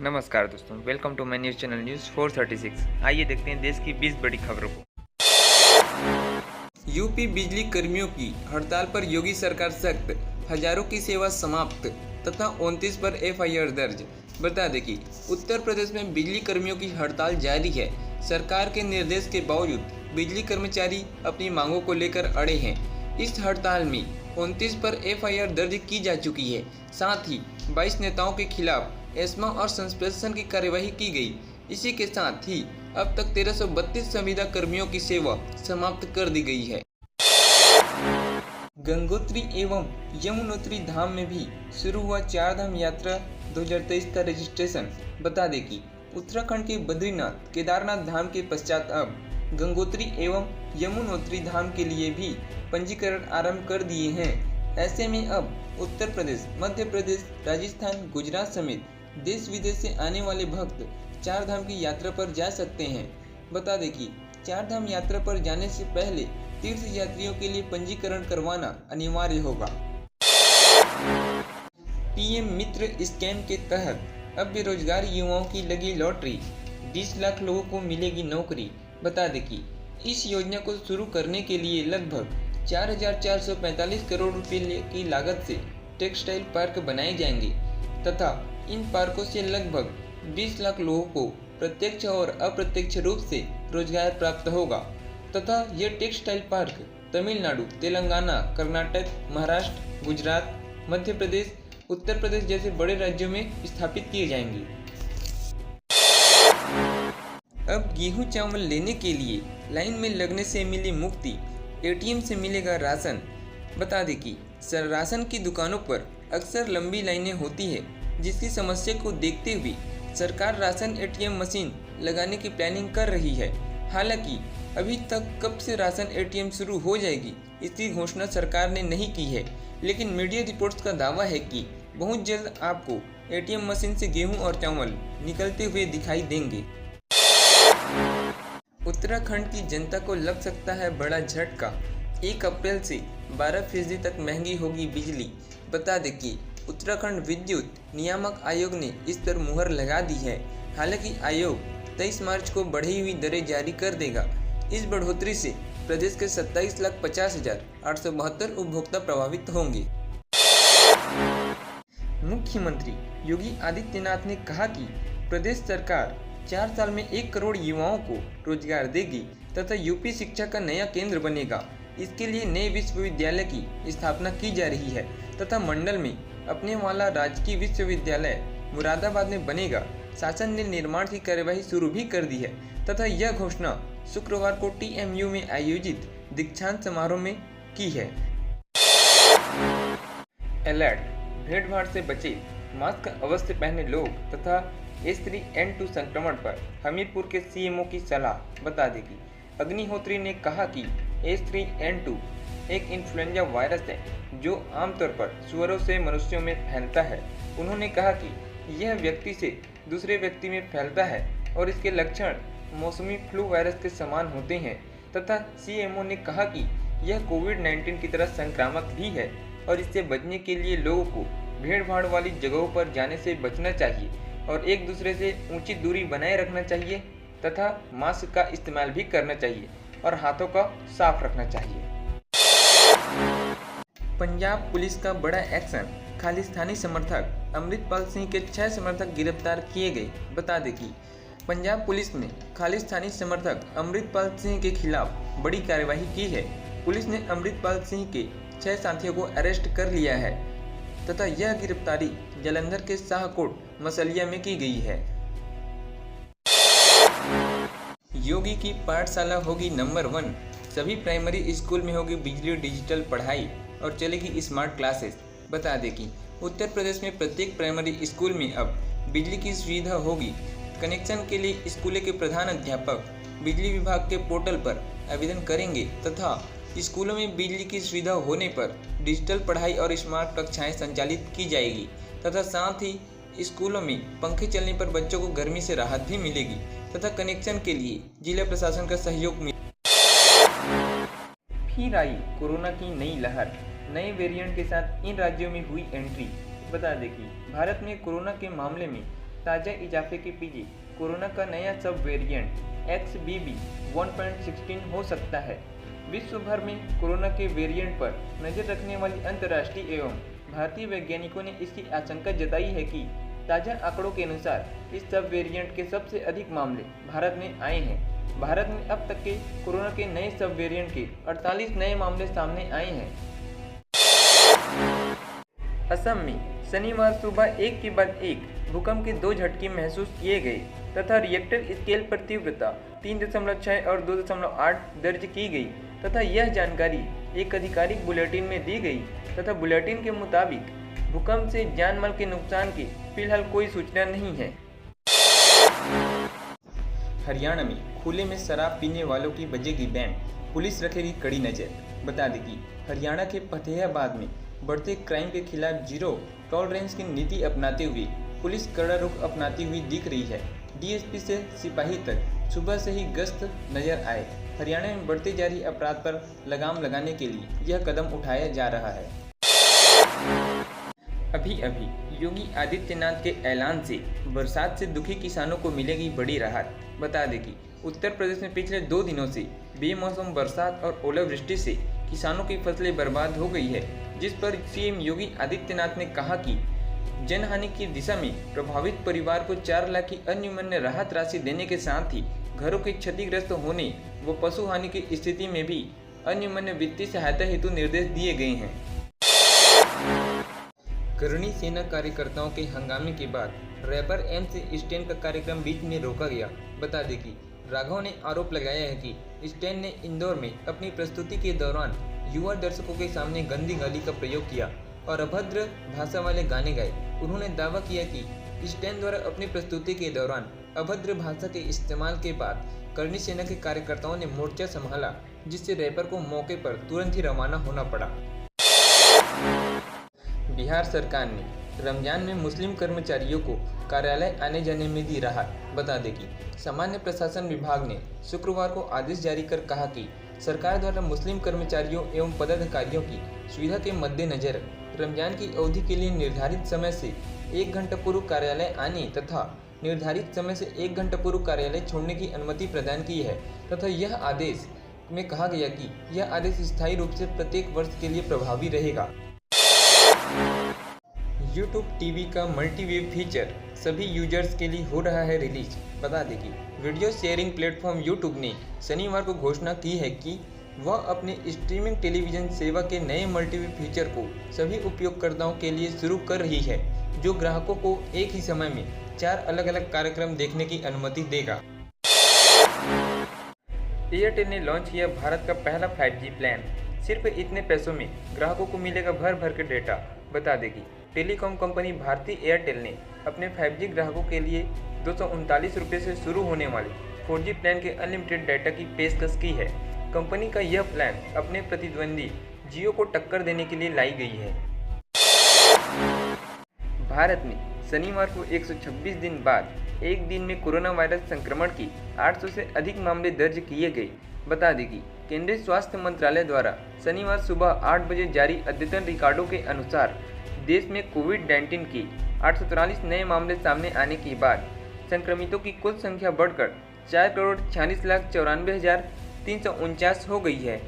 नमस्कार दोस्तों, welcome to my news channel news 436। आइए देखते हैं देश की 20 बड़ी खबरों को। यूपी बिजली कर्मियों की हड़ताल पर योगी सरकार सख्त, हजारों की सेवा समाप्त तथा 29 पर एफआईआर दर्ज। बता दें कि उत्तर प्रदेश में बिजली कर्मियों की हड़ताल जारी है। सरकार के निर्देश के बावजूद बिजली कर्मचारी अपनी मांगों को लेकर अड़े हैं। इस हड़ताल में 29 पर एफआईआर दर्ज की जा चुकी है। साथ ही 22 नेताओं के खिलाफ एस्मा और सस्पेंशन की कार्यवाही की गई। इसी के साथ ही अब तक 1332 संविदा कर्मियों की सेवा समाप्त कर दी गई है। गंगोत्री एवं यमुनोत्री धाम में भी शुरू हुआ चारधाम यात्रा 2023 का रजिस्ट्रेशन। बता दें कि उत्तराखंड के बद्रीनाथ केदारनाथ धाम के पश्चात अब गंगोत्री एवं यमुनोत्री धाम के लिए भी पंजीकरण आरंभ कर दिए हैं। ऐसे में अब उत्तर प्रदेश, मध्य प्रदेश, राजस्थान, गुजरात समेत देश विदेश से आने वाले भक्त चारधाम की यात्रा पर जा सकते हैं। बता दें कि चारधाम यात्रा पर जाने से पहले तीर्थ यात्रियों के लिए पंजीकरण करवाना अनिवार्य होगा। पीएम मित्र स्कैम के तहत अब बेरोजगार युवाओं की लगी लॉटरी, 20 लाख लोगों को मिलेगी नौकरी। बता दें कि इस योजना को शुरू करने के लिए लगभग 4,445 करोड़ रुपए की लागत से टेक्सटाइल पार्क बनाए जाएंगे तथा इन पार्कों से लगभग 20 लाख लोगों को प्रत्यक्ष और अप्रत्यक्ष रूप से रोजगार प्राप्त होगा तथा यह टेक्सटाइल पार्क तमिलनाडु, तेलंगाना, कर्नाटक, महाराष्ट्र, गुजरात, मध्य प्रदेश, उत्तर प्रदेश जैसे बड़े राज्यों में स्थापित किए जाएंगे। अब गेहूं चावल लेने के लिए लाइन में लगने से मिली मुक्ति, एटीएम से मिलेगा राशन। बता दें कि राशन की दुकानों पर अक्सर लंबी लाइनें होती है, जिसकी समस्या को देखते हुए सरकार राशन एटीएम मशीन लगाने की प्लानिंग कर रही है। हालांकि अभी तक कब से राशन एटीएम शुरू हो जाएगी इसकी घोषणा सरकार ने नहीं की है, लेकिन मीडिया रिपोर्ट्स का दावा है कि बहुत जल्द आपको एटीएम मशीन से गेहूं और चावल निकलते हुए दिखाई देंगे। उत्तराखंड की जनता को लग सकता है बड़ा झटका, 1 अप्रैल से 12% तक महंगी होगी बिजली। बता दें कि उत्तराखंड विद्युत नियामक आयोग ने इस पर मुहर लगा दी है। हालांकि आयोग 23 मार्च को बढ़ी हुई दरें जारी कर देगा। इस बढ़ोतरी से प्रदेश के 27,50,872 उपभोक्ता प्रभावित होंगे। मुख्यमंत्री योगी आदित्यनाथ ने कहा कि प्रदेश सरकार 4 साल में 1 करोड़ युवाओं को रोजगार देगी तथा यूपी शिक्षा का नया केंद्र बनेगा। इसके लिए नए विश्वविद्यालय की स्थापना की जा रही है तथा मंडल में अपने वाला राजकीय विश्वविद्यालय मुरादाबाद में बनेगा। शासन ने निर्माण की कार्यवाही शुरू भी कर दी है तथा यह घोषणा शुक्रवार को टीएमयू में आयोजित दीक्षांत समारोह में की है। अलर्ट, भीड़भाड़ से बचे, मास्क अवश्य पहने लोग तथा H3N2 संक्रमण पर हमीरपुर के सीएमओ की सलाह। बता दें कि अग्निहोत्री ने कहा कि H3N2 एक इन्फ्लुएंजा वायरस है जो आमतौर पर सुअरों से मनुष्यों में फैलता है। उन्होंने कहा कि यह व्यक्ति से दूसरे व्यक्ति में फैलता है और इसके लक्षण मौसमी फ्लू वायरस के समान होते हैं तथा सीएमओ ने कहा कि यह कोविड-19 की तरह संक्रामक भी है और इससे बचने के लिए लोगों को भीड़-भाड़ वाली जगहों पर जाने से बचना चाहिए और एक दूसरे से ऊंची दूरी बनाए रखना चाहिए तथा मास्क का इस्तेमाल भी करना चाहिए और हाथों का साफ रखना चाहिए। पंजाब पुलिस का बड़ा एक्शन, खालिस्तानी समर्थक अमृतपाल सिंह के 6 समर्थक गिरफ्तार किए गए। बता दें कि पंजाब पुलिस ने खालिस्तानी समर्थक अमृतपाल सिंह के खिलाफ बड़ी कार्रवाई की है। पुलिस ने अमृतपाल सिंह के 6 साथियों को अरेस्ट कर लिया है तथा यह गिरफ्तारी जालंधर के शाहकोट मसलिया में की गई है। योगी की पाठशाला होगी नंबर 1, सभी प्राइमरी स्कूल में होगी बिजली डिजिटल पढ़ाई और चलेगी स्मार्ट क्लासेस। बता दें कि उत्तर प्रदेश में प्रत्येक प्राइमरी स्कूल में अब बिजली की सुविधा होगी। कनेक्शन के लिए स्कूल के प्रधान अध्यापक बिजली विभाग के पोर्टल पर आवेदन करेंगे तथा स्कूलों में बिजली की सुविधा होने पर डिजिटल पढ़ाई और स्मार्ट कक्षाएं संचालित की जाएगी तथा साथ ही स्कूलों में पंखे चलने पर बच्चों को गर्मी से राहत भी मिलेगी तथा कनेक्शन के लिए जिला प्रशासन का सहयोग फिर आई कोरोना की नई लहर, नए वेरिएंट के साथ इन राज्यों में हुई एंट्री। बता दें कि भारत में कोरोना के मामले में ताज़ा इजाफे के पीछे कोरोना का नया सब वेरिएंट XBB 1.16 हो सकता है। विश्व भर में कोरोना के वेरिएंट पर नज़र रखने वाली अंतर्राष्ट्रीय एवं भारतीय वैज्ञानिकों ने इसकी आशंका जताई है कि ताज़ा आंकड़ों के अनुसार इस सब वेरिएंट के सबसे अधिक मामले भारत में आए हैं। भारत में अब तक के कोरोना के नए सब वेरिएंट के 48 नए मामले सामने आए हैं। असम में शनिवार सुबह एक के बाद एक भूकंप के 2 झटके महसूस किए गए तथा रिएक्टर स्केल पर तीव्रता 3.6 और 2.8 दर्ज की गई तथा यह जानकारी एक आधिकारिक बुलेटिन में दी गई तथा बुलेटिन के मुताबिक भूकंप से जानमाल के नुकसान की फिलहाल कोई सूचना नहीं है। हरियाणा में खुले में शराब पीने वालों की बजेगी बैन, पुलिस रखेगी कड़ी नज़र। बता दें कि हरियाणा के फतेहाबाद में बढ़ते क्राइम के खिलाफ जीरो टॉलरेंस की नीति अपनाते हुए पुलिस कड़ा रुख अपनाती हुई दिख रही है। डीएसपी से सिपाही तक सुबह से ही गश्त नजर आए। हरियाणा में बढ़ते जा रही अपराध पर लगाम लगाने के लिए यह कदम उठाया जा रहा है। अभी योगी आदित्यनाथ के ऐलान से बरसात से दुखी किसानों को मिलेगी बड़ी राहत। बता दें कि उत्तर प्रदेश में पिछले 2 दिनों से बेमौसम बरसात और ओलावृष्टि से किसानों की फसलें बर्बाद हो गई है, जिस पर सीएम योगी आदित्यनाथ ने कहा कि जनहानि की दिशा में प्रभावित परिवार को 4 लाख की अन्यूनतम राहत राशि देने के साथ ही घरों के क्षतिग्रस्त होने व पशु हानि की स्थिति में भी अन्यूनतम वित्तीय सहायता हेतु निर्देश दिए गए हैं। करणी सेना कार्यकर्ताओं के हंगामे के बाद रैपर MC स्टैन का कार्यक्रम बीच में रोका गया। बता दें कि राघव ने आरोप लगाया है कि स्टैन ने इंदौर में अपनी प्रस्तुति के दौरान युवा दर्शकों के सामने गंदी गाली का प्रयोग किया और अभद्र भाषा वाले गाने गाए। उन्होंने दावा किया कि स्टैन द्वारा अपनी प्रस्तुति के दौरान अभद्र भाषा के इस्तेमाल के बाद करणी सेना के कार्यकर्ताओं ने मोर्चा संभाला, जिससे रैपर को मौके पर तुरंत ही रवाना होना पड़ा। बिहार सरकार ने रमजान में मुस्लिम कर्मचारियों को कार्यालय आने जाने में दी राहत। बता दें कि सामान्य प्रशासन विभाग ने शुक्रवार को आदेश जारी कर कहा कि सरकार द्वारा मुस्लिम कर्मचारियों एवं पदाधिकारियों की सुविधा के मद्देनजर रमजान की अवधि के लिए निर्धारित समय से 1 घंटा पूर्व कार्यालय आने तथा निर्धारित समय से 1 घंटा पूर्व कार्यालय छोड़ने की अनुमति प्रदान की है तथा यह आदेश में कहा गया कि यह आदेश स्थायी रूप से प्रत्येक वर्ष के लिए प्रभावी रहेगा। YouTube TV का मल्टीवेव फीचर सभी यूजर्स के लिए हो रहा है रिलीज। बता दें कि वीडियो शेयरिंग प्लेटफॉर्म YouTube ने शनिवार को घोषणा की है कि वह अपने स्ट्रीमिंग टेलीविज़न सेवा के नए मल्टीवेव फीचर को सभी उपयोगकर्ताओं के लिए शुरू कर रही है, जो ग्राहकों को एक ही समय में 4 अलग अलग कार्यक्रम देखने की अनुमति देगा। एयरटेल ने लॉन्च किया भारत का पहला 5G प्लान। सिर्फ इतने पैसों में ग्राहकों को मिलेगा भर भर के डेटा। बता दें कि टेलीकॉम कंपनी भारती एयरटेल ने अपने 5G ग्राहकों के लिए 239 रुपये से शुरू होने वाले 4G प्लान के अनलिमिटेड डाटा की पेशकश की है। कंपनी का यह प्लान अपने प्रतिद्वंदी जियो को टक्कर देने के लिए लाई गई है। भारत में शनिवार को 126 दिन बाद एक दिन में कोरोना वायरस संक्रमण की 800 से अधिक मामले दर्ज किए गए। बता दें कि केंद्रीय स्वास्थ्य मंत्रालय द्वारा शनिवार सुबह 8 बजे जारी अद्यतन रिकॉर्डों के अनुसार देश में कोविड-19 की 843 नए मामले सामने आने के बाद संक्रमितों की कुल संख्या बढ़कर 4,46,94,349 हो गई है।